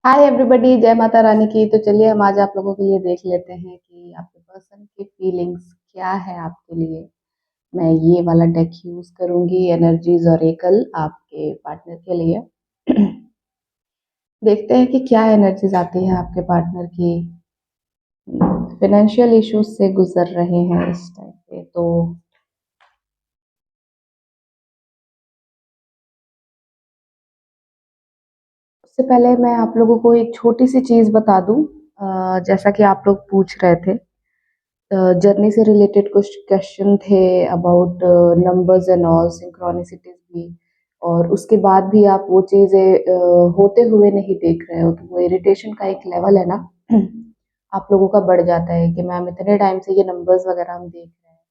Hi everybody, जय माता रानी की। तो चलिए हम आज आप लोगों के लिए देख लेते हैं कि आपके पर्सन की फीलिंग्स क्या है आपके लिए। मैं ये वाला डेक यूज करूंगी, एनर्जीज ऑरेकल आपके पार्टनर के लिए। देखते हैं कि क्या एनर्जीज आती है आपके पार्टनर की। फाइनेंशियल इश्यूज से गुजर रहे हैं इस टाइम पे, तो उससे पहले मैं आप लोगों को एक छोटी सी चीज बता दूं। जैसा कि आप लोग पूछ रहे थे, जर्नी से रिलेटेड कुछ क्वेश्चन थे अबाउट नंबर्स एंड ऑल सिंक्रोनिसिटीज भी। और उसके बाद भी आप वो चीज़ें होते हुए नहीं देख रहे हो, तो वो इरिटेशन का एक लेवल है ना। आप लोगों का बढ़ जाता है कि मैम इतने टाइम से ये नंबर्स वगैरह हम देख रहे हैं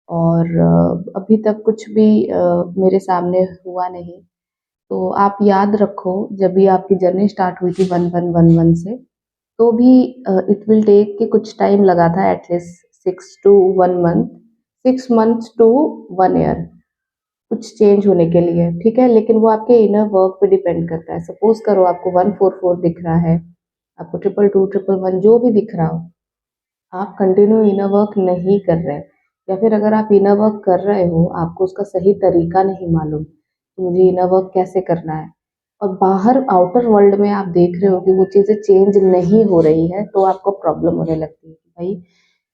और अभी तक कुछ भी मेरे सामने हुआ नहीं। तो आप याद रखो, जब भी आपकी जर्नी स्टार्ट हुई थी 1111 से, तो भी इट विल टेक कि कुछ टाइम लगा था, at least 6 to 1 month, 6 months to 1 year, कुछ चेंज होने के लिए। ठीक है, लेकिन वो आपके इनर वर्क पे डिपेंड करता है। सपोज करो आपको 144 दिख रहा है, आपको 222 111 जो भी दिख रहा हो, आप कंटिन्यू इनर वर्क नहीं कर रहे। या फिर अगर आप इनर वर्क कर रहे हो, आपको उसका सही तरीका नहीं मालूम कि मुझे इनर वर्क कैसे करना है, और बाहर आउटर वर्ल्ड में आप देख रहे हो कि वो चीज़ें चेंज नहीं हो रही है, तो आपको प्रॉब्लम होने लगती है कि भाई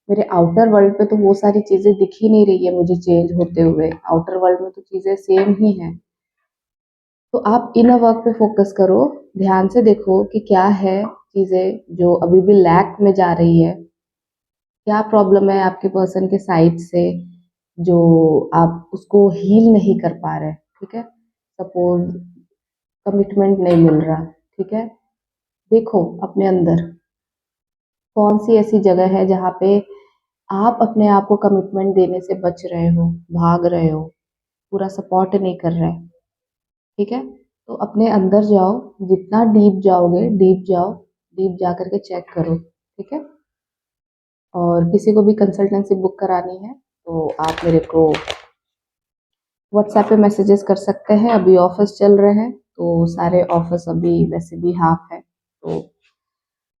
मेरे आउटर वर्ल्ड पे तो वो सारी चीज़ें दिख ही नहीं रही है मुझे चेंज होते हुए, आउटर वर्ल्ड में तो चीज़ें सेम ही हैं। तो आप इनर वर्क पे फोकस करो, ध्यान से देखो कि क्या है चीज़ें जो अभी भी लैक में जा रही है। क्या प्रॉब्लम है आपके पर्सन के साइड से जो आप उसको हील नहीं कर पा रहे। ठीक है, सपोज कमिटमेंट नहीं मिल रहा। ठीक है, देखो अपने अंदर कौन सी ऐसी जगह है जहाँ पे आप अपने आप को कमिटमेंट देने से बच रहे हो, भाग रहे हो, पूरा सपोर्ट नहीं कर रहे। ठीक है, तो अपने अंदर जाओ, जितना डीप जाओगे डीप जाओ, डीप जा करके चेक करो। ठीक है, और किसी को भी कंसल्टेंसी बुक करानी है तो आप मेरे को व्हाट्सएप पे मैसेजेस कर सकते हैं। अभी ऑफर्स चल रहे हैं, तो सारे ऑफर्स अभी वैसे भी हाफ है, तो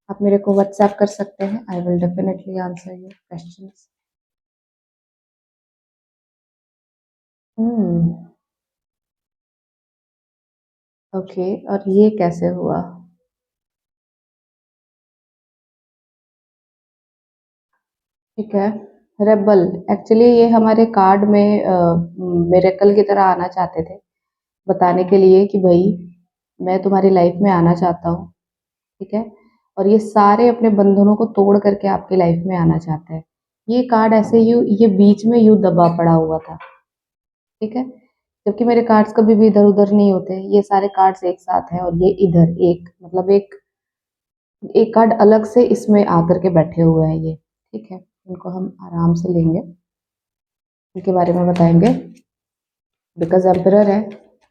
आप मेरे को व्हाट्सएप कर सकते हैं। I will definitely answer your questions. Hmm, okay, और ये कैसे हुआ? ठीक है, रेबल, एक्चुअली ये हमारे कार्ड में मिरेकल की तरह आना चाहते थे, बताने के लिए कि भाई मैं तुम्हारी लाइफ में आना चाहता हूँ। ठीक है, और ये सारे अपने बंधनों को तोड़ करके आपकी लाइफ में आना चाहते हैं। ये कार्ड ऐसे यू ये बीच में यूं दबा पड़ा हुआ था। ठीक है, जबकि मेरे कार्ड्स कभी भी इधर उधर नहीं होते, ये सारे कार्ड्स एक साथ हैं और ये इधर एक मतलब एक एक कार्ड अलग से इसमें आकर के बैठे हुए हैं ये। ठीक है, इनको हम आराम से लेंगे, इनके बारे में बताएंगे। बिकॉज एम्परर है,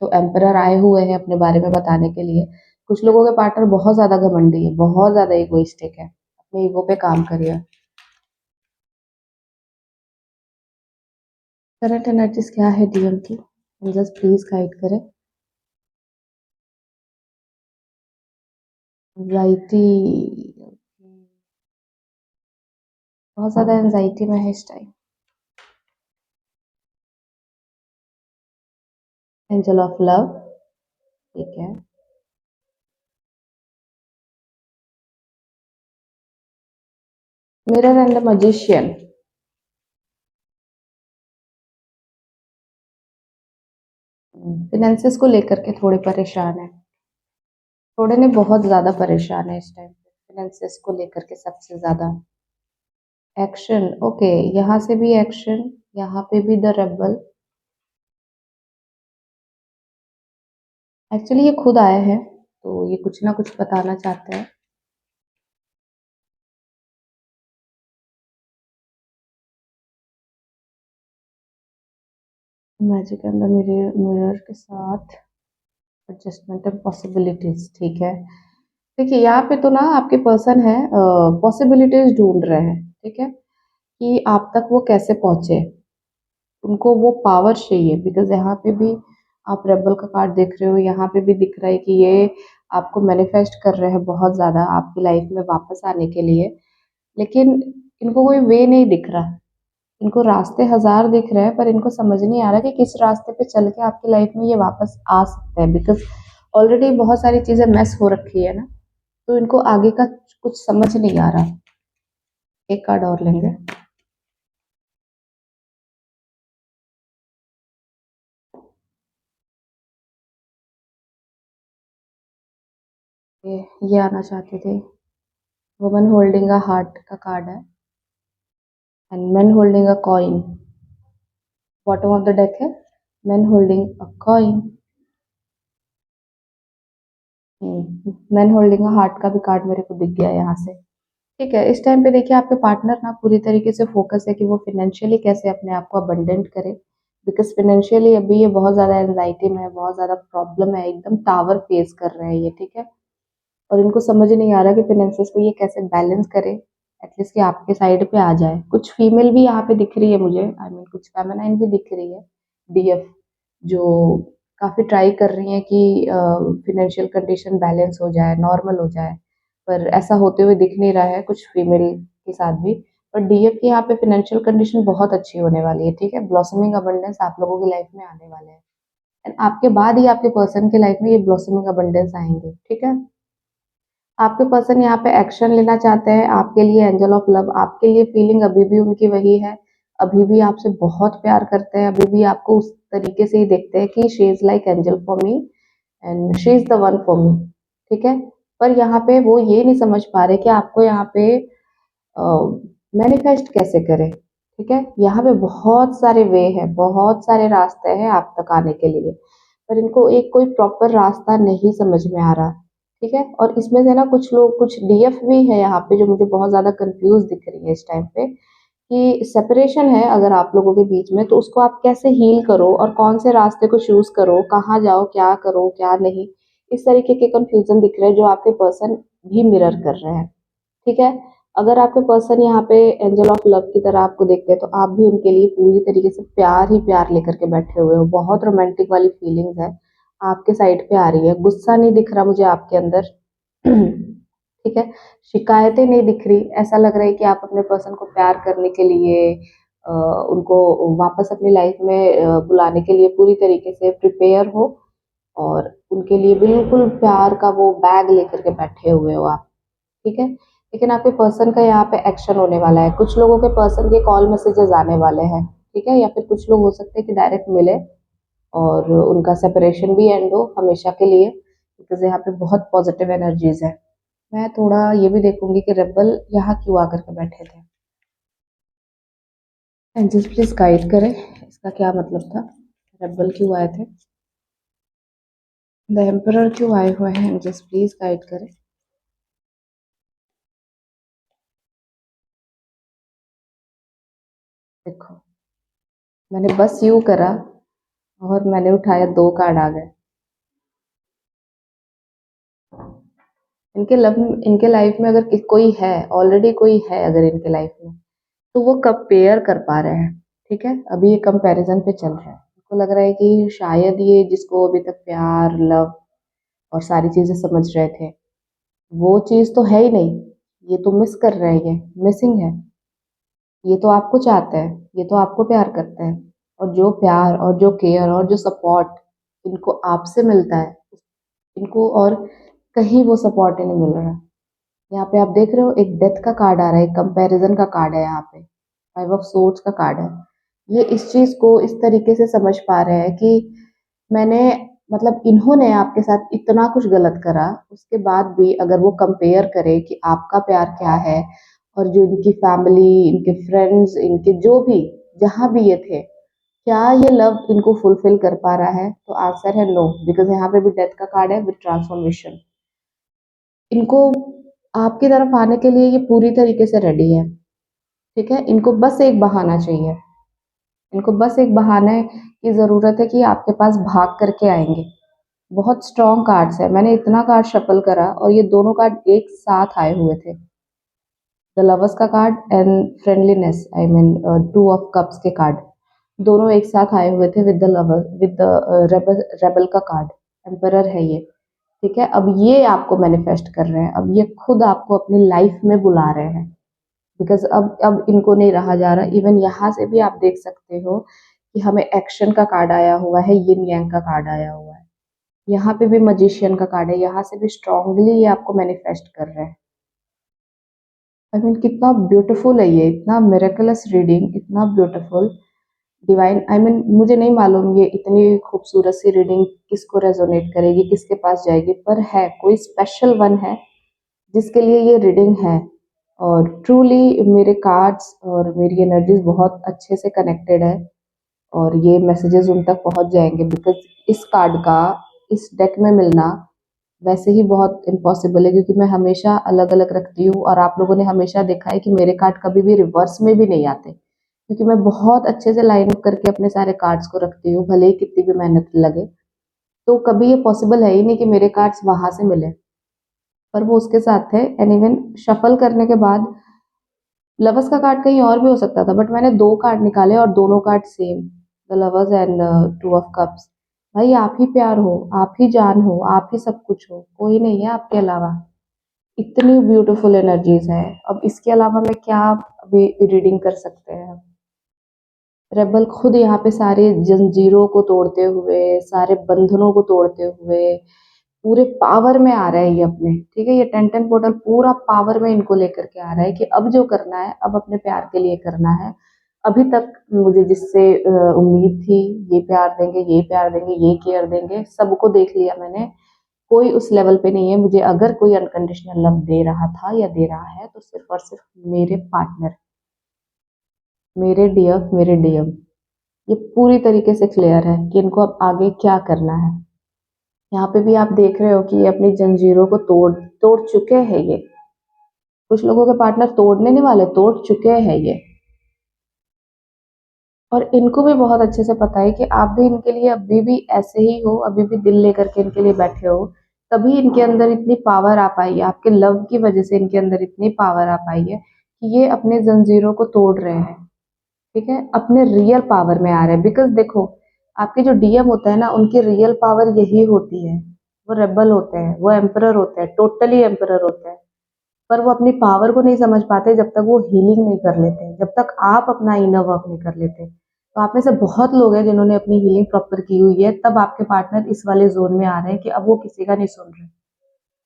तो एम्परर आए हुए हैं अपने बारे में बताने के लिए। कुछ लोगों के पार्टनर बहुत ज्यादा घमंडी है, बहुत ज्यादा इगोइस्टिक है, अपने ईगो पे काम करिए। करंट एनर्जीज क्या है डीएम की, जस्ट प्लीज गाइड करें। एंजाइटी, बहुत ज्यादा एंजाइटी में है इस टाइम। एंजल ऑफ लव, ठीक है। Mirror and the magician, finances को लेकर के थोड़े परेशान है, थोड़े ने बहुत ज्यादा परेशान है इस टाइम पे फिनेंसेस को लेकर के सबसे ज्यादा। एक्शन, ओके, यहाँ से भी एक्शन, यहाँ पे भी द रेबल। एक्चुअली ये खुद आए हैं, तो ये कुछ ना कुछ बताना चाहते हैं। Magic and the mirror, mirror के साथ एडजस्टमेंट एंड पॉसिबिलिटीज। ठीक है, देखिए यहाँ पे तो ना आपके पर्सन है, पॉसिबिलिटीज ढूंढ रहे हैं। ठीक है, कि आप तक वो कैसे पहुंचे, उनको वो पावर चाहिए। बिकॉज यहाँ पे भी आप रेबल का कार्ड देख रहे हो, यहाँ पे भी दिख रहा है कि ये आपको मैनिफेस्ट कर रहे हैं बहुत ज़्यादा आपकी लाइफ में वापस आने के लिए, लेकिन इनको कोई वे नहीं दिख रहा। इनको रास्ते हज़ार दिख रहे हैं, पर इनको समझ नहीं आ रहा कि किस रास्ते पे चल के आपकी लाइफ में ये वापस आ सकते हैं, बिकॉज़ ऑलरेडी बहुत सारी चीज़ें मेस हो रखी है ना, तो इनको आगे का कुछ समझ नहीं आ रहा। एक कार्ड और लेंगे। ये आना चाहती थी। वुमन होल्डिंग अ हार्ट का कार्ड है and man holding a coin. Bottom of the deck है man holding a coin. Man holding a heart का भी कार्ड मेरे को दिख गया यहाँ से। ठीक है, इस टाइम पे देखिए आपके पार्टनर ना पूरी तरीके से फोकस है कि वो फाइनेंशियली कैसे अपने आप को अबंडेंट करे, बिकॉज फाइनेंशियली अभी ये बहुत ज़्यादा एंजाइटी में है, बहुत ज़्यादा प्रॉब्लम है, एकदम टावर फेस कर रहे हैं ये। ठीक है, और इनको समझ नहीं आ रहा कि फाइनेंसेस को ये कैसे बैलेंस करे, एटलीस्ट कि आपके साइड पे आ जाए। कुछ फीमेल भी यहाँ पे दिख रही है मुझे, आई मीन कुछ फेमिनाइन भी दिख रही है, डीएफ, जो काफ़ी ट्राई कर रही हैं कि फाइनेंशियल कंडीशन बैलेंस हो जाए, नॉर्मल हो जाए, पर ऐसा होते हुए दिख नहीं रहा है कुछ फीमेल के साथ भी। पर डीएफ की यहाँ पे फाइनेंशियल कंडीशन बहुत अच्छी होने वाली है। ठीक है, ब्लॉसमिंग अबंडेंस आप लोगों की लाइफ में आने वाले हैं, एंड आपके बाद ही आपके पर्सन की लाइफ में ये ब्लॉसमिंग अबंडेंस आएंगे। ठीक है, आपके पर्सन यहाँ पे एक्शन लेना चाहते हैं आपके लिए, एंजल ऑफ लव आपके लिए फीलिंग अभी भी उनकी वही है, अभी भी आपसे बहुत प्यार करते हैं, अभी भी आपको उस तरीके से ही देखते हैं कि she is like angel for me and she is the one for me. ठीक है, पर यहाँ पे वो ये नहीं समझ पा रहे कि आपको यहाँ पे मैनिफेस्ट कैसे करें। ठीक है, यहाँ पे बहुत सारे वे हैं, बहुत सारे रास्ते हैं आप तक आने के लिए, पर इनको एक कोई प्रॉपर रास्ता नहीं समझ में आ रहा। ठीक है, और इसमें से ना कुछ लोग, कुछ डीएफ भी है यहाँ पे जो मुझे बहुत ज्यादा कंफ्यूज दिख रही है इस टाइम पे, कि सेपरेशन है अगर आप लोगों के बीच में, तो उसको आप कैसे हील करो और कौन से रास्ते को चूज करो, कहाँ जाओ, क्या करो क्या नहीं, इस तरीके के कंफ्यूजन दिख रहे हैं जो आपके पर्सन भी मिरर कर रहे हैं। ठीक है, अगर आपके पर्सन यहाँ पे एंजल ऑफ लव की तरह आपको देखते हैं, तो आप भी उनके लिए पूरी तरीके से प्यार ही प्यार लेकर के बैठे हुए हो, बहुत रोमांटिक वाली फीलिंग्स है आपके साइड पे आ रही है, गुस्सा नहीं दिख रहा मुझे आपके अंदर। ठीक है, शिकायतें नहीं दिख रही, ऐसा लग रहा है कि आप अपने पर्सन को प्यार करने के लिए, उनको वापस अपनी लाइफ में बुलाने के लिए पूरी तरीके से प्रिपेयर हो, और उनके लिए बिल्कुल प्यार का वो बैग लेकर के बैठे हुए हो आप। ठीक है, लेकिन आपके पर्सन का यहाँ पे एक्शन होने वाला है, कुछ लोगों के पर्सन के कॉल मैसेजेस आने वाले हैं। ठीक है, या फिर कुछ लोग हो सकते हैं कि डायरेक्ट मिले और उनका सेपरेशन भी एंड हो हमेशा के लिए, बिकॉज यहाँ पे बहुत पॉजिटिव एनर्जीज है। मैं थोड़ा ये भी देखूंगी कि रेबल यहाँ क्यों आकर के बैठे थे। एंजल्स प्लीज गाइड करें, इसका क्या मतलब था, रेबल क्यों आए थे, द एम्परर क्यों आए हुए हैं, एंजल्स प्लीज गाइड करें। देखो, मैंने बस यूं करा और मैंने उठाया, दो कार्ड आ गए। इनके लाइफ में अगर कोई है, ऑलरेडी कोई है अगर इनके लाइफ में, तो वो कंपेयर कर पा रहे हैं। ठीक है, अभी ये कंपैरिजन पे चल रहा है, उनको लग रहा है कि शायद ये जिसको अभी तक प्यार, लव और सारी चीजें समझ रहे थे, वो चीज तो है ही नहीं, ये तो मिस कर रहे हैं, ये मिसिंग है। ये तो आपको चाहते हैं, ये तो आपको प्यार करते हैं, और जो प्यार और जो केयर और जो सपोर्ट इनको आपसे मिलता है, इनको और कहीं वो सपोर्ट ही नहीं मिल रहा। यहाँ पे आप देख रहे हो एक डेथ का कार्ड आ रहा है, एक कंपैरिजन का कार्ड है, यहाँ पे फाइव ऑफ सोर्ड्स का कार्ड है। ये इस चीज को इस तरीके से समझ पा रहे हैं कि मैंने, मतलब इन्होंने आपके साथ इतना कुछ गलत करा, उसके बाद भी अगर वो कंपेयर करे कि आपका प्यार क्या है, और जो इनकी फैमिली, इनके फ्रेंड्स, इनके जो भी, जहां भी ये थे, क्या ये लव इनको फुलफिल कर पा रहा है, तो आंसर है नो, बिकॉज यहाँ पे भी डेथ का कार्ड है विद ट्रांसफॉर्मेशन। इनको आपकी तरफ आने के लिए ये पूरी तरीके से रेडी है। ठीक है, इनको बस एक बहाना चाहिए, इनको बस एक बहाने की ज़रूरत है कि आपके पास भाग करके आएंगे। बहुत स्ट्रॉन्ग कार्ड्स है, मैंने इतना कार्ड शफल करा और ये दोनों कार्ड एक साथ आए हुए थे, द लवर्स का card and friendliness, I mean two of cups के कार्ड, दोनों एक साथ आए हुए थे with the lover, with the rebel का कार्ड, एम्परर है ये। ठीक है? अब ये आपको मैनिफेस्ट कर रहे हैं, अब ये खुद आपको अपनी लाइफ में बुला रहे हैं, बिकॉज़ अब इनको नहीं रहा जा रहा। इवन यहाँ से भी आप देख सकते हो कि हमें एक्शन का कार्ड आया हुआ है, यिन यांग का कार्ड आया हुआ है। यहाँ पे भी मैजिशियन का कार्ड है, यहाँ से भी स्ट्रांगली ये आपको मैनिफेस्ट कर रहे हैं। आई मीन कितना ब्यूटीफुल है ये, इतना मिरेकलस रीडिंग, इतना ब्यूटीफुल, डिवाइन। आई मीन मुझे नहीं मालूम ये इतनी खूबसूरत सी रीडिंग किसको रेजोनेट करेगी, किसके पास जाएगी, पर है कोई स्पेशल वन है जिसके लिए ये रीडिंग है। और ट्रूली मेरे कार्ड्स और मेरी एनर्जीज बहुत अच्छे से कनेक्टेड है और ये मैसेजेस उन तक पहुंच जाएंगे, बिकॉज इस कार्ड का इस डेक में मिलना वैसे ही बहुत इम्पॉसिबल है, क्योंकि मैं हमेशा अलग अलग रखती हूँ और आप लोगों ने हमेशा देखा है कि मेरे कार्ड कभी भी रिवर्स में भी नहीं आते, क्योंकि मैं बहुत अच्छे से लाइन अप करके अपने सारे कार्ड्स को रखती हूँ, भले ही कितनी भी मेहनत लगे। तो कभी ये पॉसिबल है ही नहीं कि मेरे कार्ड्स वहां से मिले, पर वो उसके साथ थे। एंड इवन शफल करने के बाद लवर्स का कार्ड कहीं और भी हो सकता था, बट मैंने दो कार्ड निकाले और दोनों card same, the lovers and two of cups. भाई आप ही प्यार हो, आप ही जान हो, आप ही सब कुछ हो, कोई नहीं है आपके अलावा। इतनी ब्यूटीफुल एनर्जीज है। अब इसके अलावा मैं क्या अभी रीडिंग कर सकते हैं। रेबल खुद यहाँ पे सारे जंजीरों को तोड़ते हुए, सारे बंधनों को तोड़ते हुए पूरे पावर में आ रहा है ये अपने, ठीक है? ये 10-10 पोर्टल पूरा पावर में इनको लेकर के आ रहा है कि अब जो करना है, अब अपने प्यार के लिए करना है। अभी तक मुझे जिससे उम्मीद थी, ये प्यार देंगे, ये प्यार देंगे, ये केयर देंगे, सबको देख लिया मैंने। कोई उस लेवल पे नहीं है। मुझे अगर कोई अनकंडीशनल लव दे रहा था या दे रहा है तो सिर्फ और सिर्फ मेरे पार्टनर, मेरे डियर, मेरे डीएम। ये पूरी तरीके से क्लियर है कि इनको अब आगे क्या करना है। यहाँ पे भी आप देख रहे हो कि ये अपनी जंजीरों को तोड़ तोड़ चुके हैं ये। कुछ लोगों के पार्टनर तोड़ने नहीं वाले, तोड़ चुके हैं ये। और इनको भी बहुत अच्छे से पता है कि आप भी इनके लिए अभी भी ऐसे ही हो, अभी भी दिल लेकर के इनके लिए बैठे हो। तभी इनके अंदर इतनी पावर आ पाई है, आपके लव की वजह से इनके अंदर इतनी पावर आ पाई है कि ये अपने जंजीरों को तोड़ रहे हैं, ठीक है? अपने रियल पावर में आ रहे हैं। बिकॉज देखो, आपके जो डीएम होता है ना, उनकी रियल पावर यही होती है। वो रेबल होते हैं, वो एम्परर होते हैं, टोटली एम्परर होते हैं। पर वो अपनी पावर को नहीं समझ पाते जब तक वो हीलिंग नहीं कर लेते, जब तक आप अपना इनर वर्क नहीं कर लेते। तो आप में से बहुत लोग हैं जिन्होंने अपनी हीलिंग प्रॉपर की हुई है, तब आपके पार्टनर इस वाले जोन में आ रहे हैं कि अब वो किसी का नहीं सुन रहे।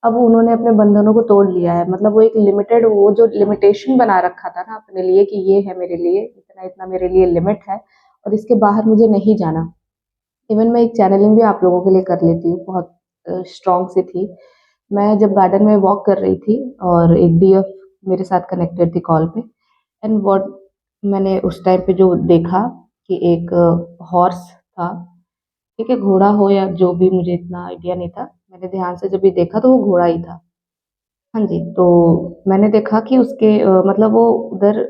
अब उन्होंने अपने बंधनों को तोड़ लिया है। मतलब वो एक लिमिटेड, वो जो लिमिटेशन बना रखा था ना अपने लिए कि ये है मेरे लिए, इतना इतना मेरे लिए लिमिट है और इसके बाहर मुझे नहीं जाना। इवन मैं एक चैनलिंग भी आप लोगों के लिए कर लेती हूँ, बहुत स्ट्रॉन्ग सी थी। मैं जब गार्डन में वॉक कर रही थी और एक डीएफ मेरे साथ कनेक्टेड थी कॉल पे। एंड व्हाट मैंने उस टाइम पे जो देखा कि एक हॉर्स था, ठीक है? घोड़ा हो या जो भी, मुझे इतना आइडिया नहीं था। मैंने ध्यान से जब भी देखा तो वो घोड़ा ही था। हाँ जी, तो मैंने देखा कि उसके मतलब वो उधर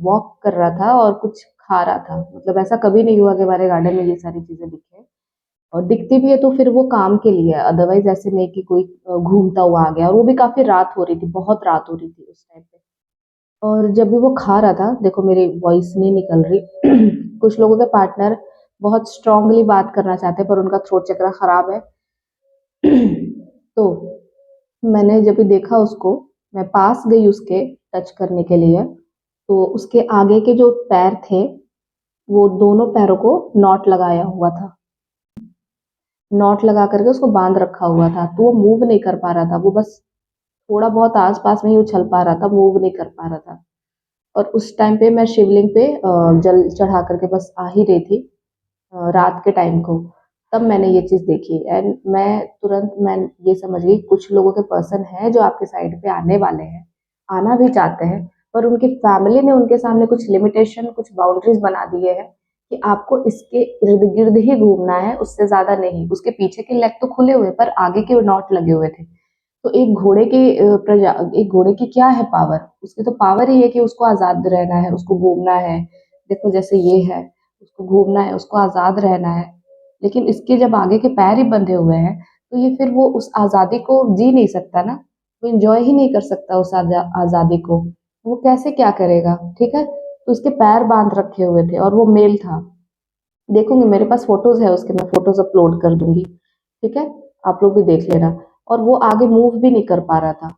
वॉक कर रहा था और कुछ खा रहा था। मतलब ऐसा कभी नहीं हुआ कि हमारे गार्डन में ये सारी चीज़ें दिखें, और दिखती भी है तो फिर वो काम के लिए है, अदरवाइज़ ऐसे नहीं कि कोई घूमता हुआ आ गया। और वो भी काफ़ी रात हो रही थी, बहुत रात हो रही थी उस टाइम पे। और जब भी वो खा रहा था, देखो मेरी वॉइस नहीं निकल रही। कुछ लोगों के पार्टनर बहुत स्ट्रांगली बात करना चाहते हैं पर उनका थ्रोट चक्र खराब है। तो मैंने जब भी देखा उसको, मैं पास गई उसके टच करने के लिए, तो उसके आगे के जो पैर थे, वो दोनों पैरों को नॉट लगाया हुआ था। नॉट लगा करके उसको बांध रखा हुआ था, तो वो मूव नहीं कर पा रहा था। वो बस थोड़ा बहुत आस-पास में ही उछल पा रहा था, मूव नहीं कर पा रहा था। और उस टाइम पे मैं शिवलिंग पे जल चढ़ा करके बस आ ही रही थी, रात के टाइम को। तब मैंने ये चीज़ देखी एंड मैं ये समझ गई कुछ लोगों के पर्सन हैं जो आपके साइड पे आने वाले हैं, आना भी चाहते हैं, पर उनकी फैमिली ने उनके सामने कुछ लिमिटेशन, कुछ बाउंड्रीज बना दिए हैं कि आपको इसके इर्द-गिर्द ही घूमना है, उससे ज़्यादा नहीं। उसके पीछे के लेग तो खुले हुए पर आगे के नॉट लगे हुए थे। तो एक घोड़े की क्या है पावर? उसकी तो पावर ही है कि उसको आज़ाद रहना है, उसको घूमना है। देखो जैसे ये है, उसको घूमना है, उसको आज़ाद रहना है। लेकिन इसके जब आगे के पैर ही बंधे हुए हैं, तो ये फिर वो उस आज़ादी को जी नहीं सकता ना, वो एन्जॉय ही नहीं कर सकता उस आज़ादी को। वो कैसे क्या करेगा, ठीक है? तो उसके पैर बाँध रखे हुए थे और वो मेल था। देखूँगी, मेरे पास फ़ोटोज़ है उसके, मैं फ़ोटोज़ अपलोड कर दूँगी, ठीक है? आप लोग भी देख लेना। और वो आगे मूव भी नहीं कर पा रहा था,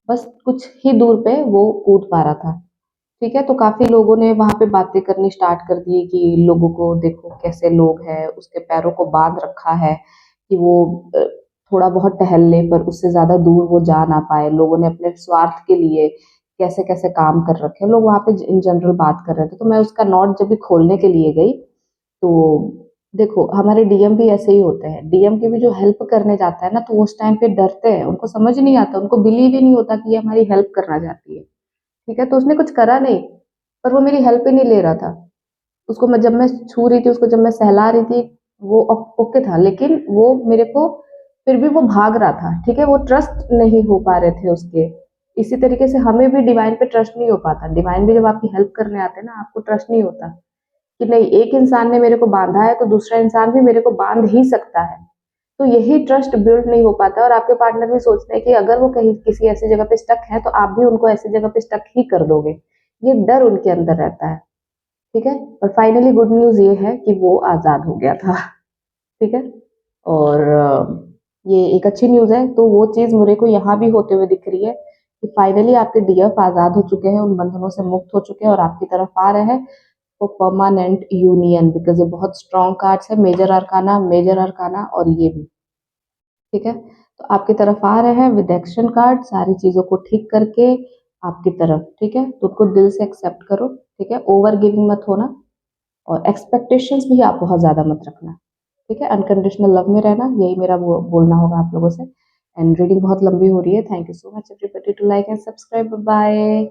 बस कुछ ही दूर पे वो कूद पा रहा था। ठीक है, तो काफी लोगों ने वहां पे बातें करनी स्टार्ट कर दी कि लोगों को देखो कैसे लोग हैं, उसके पैरों को बांध रखा है कि वो अ, थोड़ा बहुत टहल ले पर उससे ज्यादा दूर वो जा ना पाए। लोगों ने अपने स्वार्थ के लिए कैसे कैसे काम कर रखे हैं, लोग वहां पे इन जनरल बात कर रहे थे। तो मैं उसका नोट जब भी खोलने के लिए गई, तो देखो हमारे डीएम भी ऐसे ही होते हैं। डीएम की भी जो हेल्प करने जाता है ना, तो वो उस टाइम पे डरते हैं, उनको समझ नहीं आता, उनको बिलीव ही नहीं होता कि ये हमारी हेल्प करना चाहती है। ठीक है, तो उसने कुछ करा नहीं, पर वो मेरी हेल्प ही नहीं ले रहा था। उसको मैं जब मैं छू रही थी, उसको जब मैं सहला रही थी, वो ओके था, लेकिन वो मेरे को फिर भी वो भाग रहा था। ठीक है, वो ट्रस्ट नहीं हो पा रहे थे उसके। इसी तरीके से हमें भी डिवाइन पे ट्रस्ट नहीं हो पाता। डिवाइन भी जब आपकी हेल्प करने आते हैं ना, आपको ट्रस्ट नहीं होता कि नहीं, एक इंसान ने मेरे को बांधा है तो दूसरा इंसान भी मेरे को बांध ही सकता है। तो यही ट्रस्ट बिल्ड नहीं हो पाता, और आपके पार्टनर भी सोचते हैं कि अगर वो कहीं किसी ऐसी जगह पे स्टक है तो आप भी उनको ऐसी जगह पे स्टक ही कर दोगे। ये डर उनके अंदर रहता है। ठीक है, और फाइनली गुड न्यूज ये है कि वो आजाद हो गया था। ठीक है, और ये एक अच्छी न्यूज है। तो वो चीज मेरे को यहाँ भी होते हुए दिख रही है कि फाइनली आपके डीएफ आजाद हो चुके हैं, उन बंधनों से मुक्त हो चुके हैं और आपकी तरफ आ रहे हैं फॉर परमानेंट यूनियन, बिकॉज ये बहुत स्ट्रॉन्ग कार्ड्स है, मेजर अरकाना और ये भी। ठीक है, तो आपकी तरफ आ रहे हैं विद एक्शन कार्ड, सारी चीजों को ठीक करके आपकी तरफ। ठीक है, तो उसको दिल से एक्सेप्ट करो। ठीक है, ओवर गिविंग मत होना, और एक्सपेक्टेशंस भी आप बहुत ज्यादा मत रखना। ठीक है, अनकंडीशनल लव में रहना, यही मेरा बोलना होगा आप लोगों से। एंड रीडिंग बहुत लंबी हो रही है। Thank you so much everybody to like and subscribe. Bye.